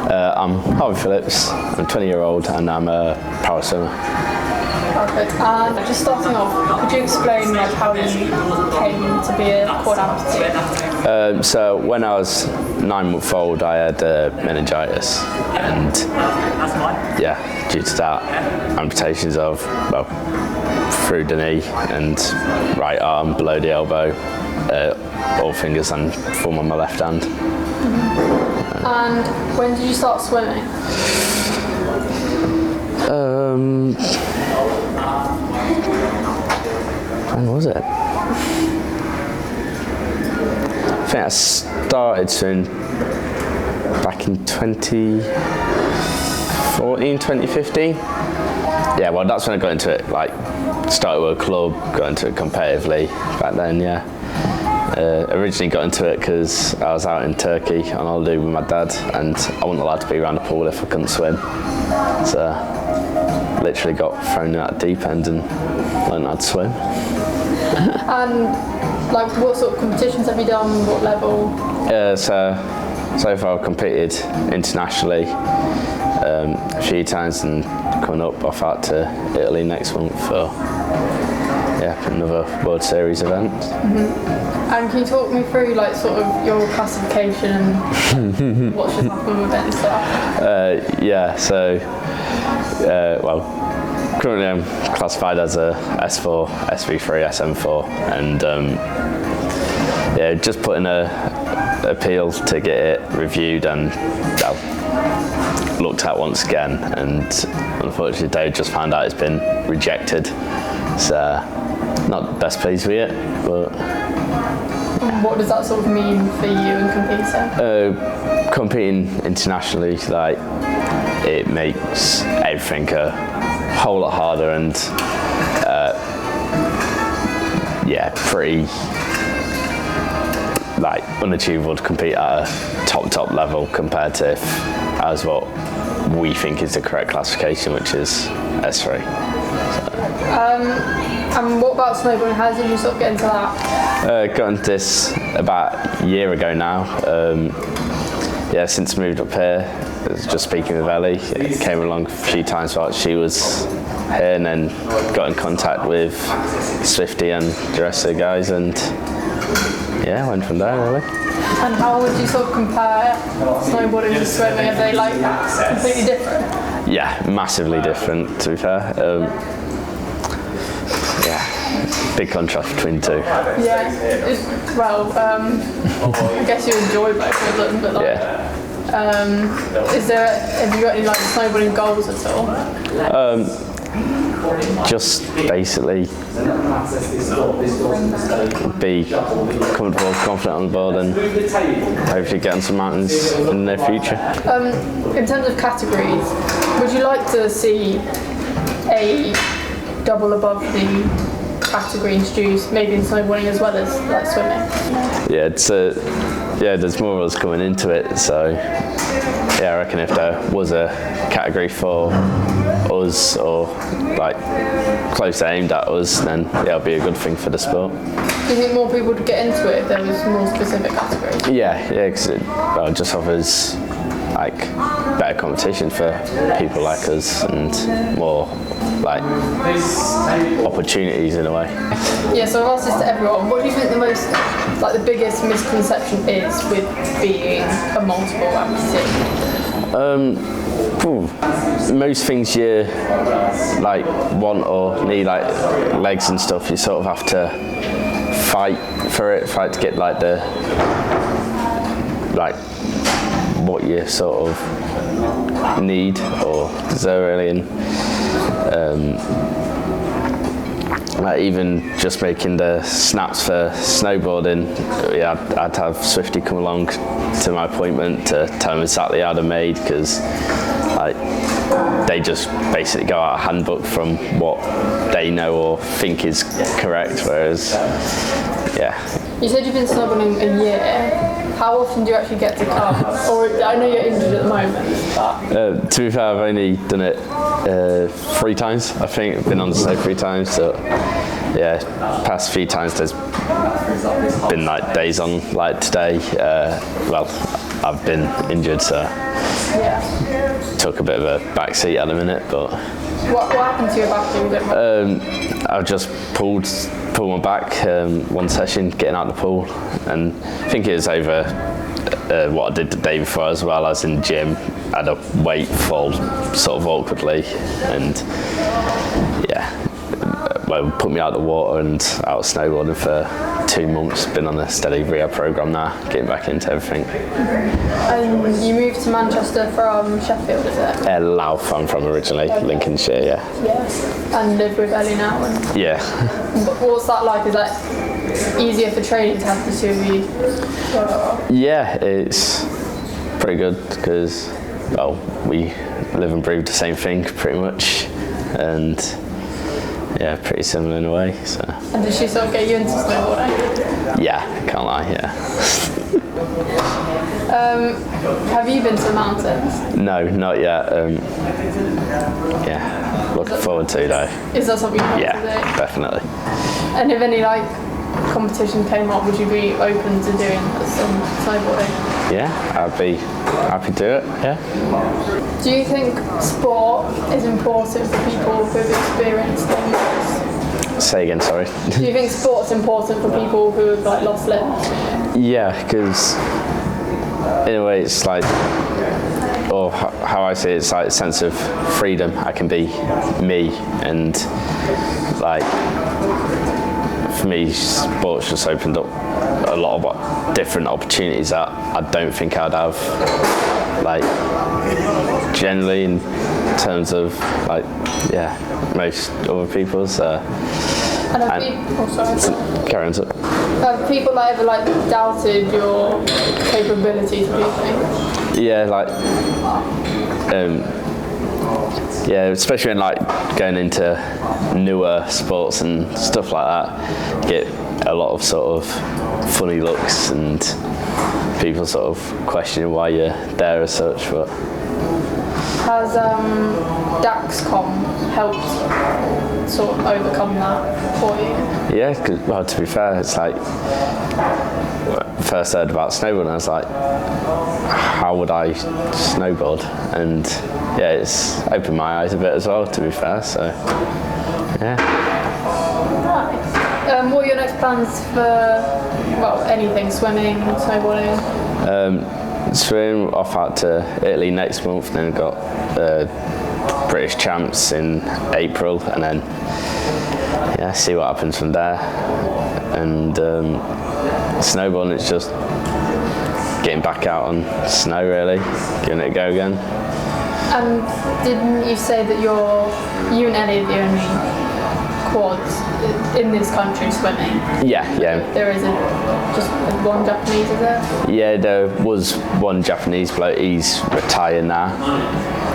I'm Harvey Phillips, I'm 20-year-old and I'm a power swimmer. Perfect. And just starting off, could you explain how you came to be a quad amputee? So when I was 9 months old, I had meningitis, and due to that, amputations of through the knee and right arm below the elbow, all fingers and thumb on my left hand. And when did you start swimming? When was it? I think I started swimming back in 2014, 2015. Yeah, well, that's when I got into it, started with a club, got into it competitively back then, yeah. Originally got into it because I was out in Turkey on holiday with my dad and I wasn't allowed to be around the pool if I couldn't swim. So literally got thrown out the deep end and learned how to swim. And what sort of competitions have you done? What level? So far I've competed internationally a few times and coming up off out to Italy next month for another World Series event. And can you talk me through sort of your classification and what should happen with it and stuff? Currently I'm classified as a S4, SV3, SM4, and just put in a appeal to get it reviewed and looked at once again, and unfortunately they just found out it's been rejected. So not best pleased with it, but. What does that sort of mean for you in competing? Competing internationally, it makes everything a whole lot harder and pretty unachievable to compete at a top level compared to as what we think is the correct classification, which is S3. And what about snowboarding? How did you sort of get into that? Got into this about a year ago now. Since moved up here, I was just speaking with Ellie. Came along a few times while she was here, and then got in contact with Swifty and the rest of the guys, and went from there really. And how would you sort of compare snowboarding to swimming? Are they completely different? Yeah, massively different, to be fair. Big contrast between the two. Yeah. I guess you enjoy both of them, but have you got any snowboarding goals at all? Just basically be comfortable, confident on the board, and hopefully get on some mountains in the near future. In terms of categories, would you like to see a double above the category introduced, maybe in snowboarding as well as swimming? There's more of us coming into it, so I reckon if there was a category for us or close aimed at us, then it'll be a good thing for the sport. Do you think more people would get into it if there was more specific categories? Because it just offers better competition for people like us and more opportunities in a way. Yeah, so I've asked this to everyone. What do you think the most, the biggest misconception is with being a multiple amputee? Most things you want or need, legs and stuff, you sort of have to fight to get the what you sort of need or deserve really, and even just making the snaps for snowboarding, I'd have Swifty come along to my appointment to tell them exactly how they're made, because they just basically go out a handbook from what they know or think is correct, whereas You said you've been snowboarding a year. How often do you actually get to come? Or I know you're injured at the moment, but... To be fair, I've only done it 3 times. I think I've been on the snow 3 times. So past few times there's been days on today. I've been injured, so Yeah. took a bit of a back seat at the minute. But What happened to your back? A bit more? I've just pulled my back one session getting out of the pool, and I think it was over what I did the day before as well. I was in the gym, had a weight fall sort of awkwardly, and well, put me out of the water and out snowboarding for 2 months. Been on a steady rehab program now, getting back into everything. And you moved to Manchester from Sheffield, is it? Louth, I'm from originally, Lincolnshire, yeah. Yeah. And live with Ellie now. And Yeah. what's that like? Is that easier for training to have the two of you together? Yeah, it's pretty good because, well, we live and breathe the same thing pretty much, and yeah, pretty similar in a way. So. And did she sort of get you into snowboarding? Yeah, can't lie. Yeah. Have you been to the mountains? No, not yet. Yeah, looking forward to though. Is that something you want Yeah, to do? definitely. And if any competition came up, would you be open to doing some snowboarding? Yeah, I'd be happy to do it. Yeah. Do you think sport is important for people who've experienced things? Say again, sorry. Do you think sport's important for people who have lost limbs? Yeah, because in a way it's like, or how I see it, it's like a sense of freedom. I can be me, and like for me, sports just opened up a lot of different opportunities that I don't think I'd have, like generally in terms of most other people. So. And Carry on. Have people ever doubted your capability to do things? Yeah, especially when going into newer sports and stuff like that, get a lot of sort of funny looks and people sort of questioning why you're there as such. But has Daxcom helped sort of overcome that for you? yeah, because well, to be fair, it's like when I first heard about snowboarding, I was like, how would I snowboard? And yeah, it's opened my eyes a bit as well, to be fair. So yeah. Nice. What are your next plans for anything, swimming, snowboarding? Swim off out to Italy next month, then got British champs in April, and then see what happens from there. And snowboarding, it's just getting back out on snow, really, giving it a go again. And didn't you say that you and Ellie are the only quads in this country swimming? Yeah. There isn't just one Japanese, is there? Yeah, there was one Japanese bloke. He's retired now,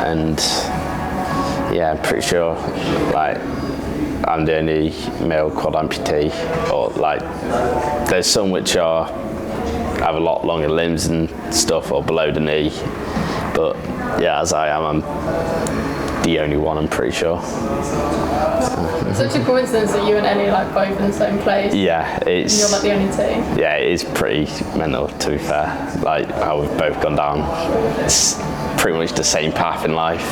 and I'm pretty sure I'm the only male quad amputee. Or there's some which have a lot longer limbs and stuff, or below the knee. But yeah, as I am, I'm the only one, I'm pretty sure. Such a coincidence that you and Ellie both in the same place. Yeah, it's. And you're the only two. Yeah, it is pretty mental, to be fair. How we've both gone down. It's pretty much the same path in life,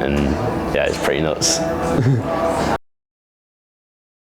and yeah, it's pretty nuts.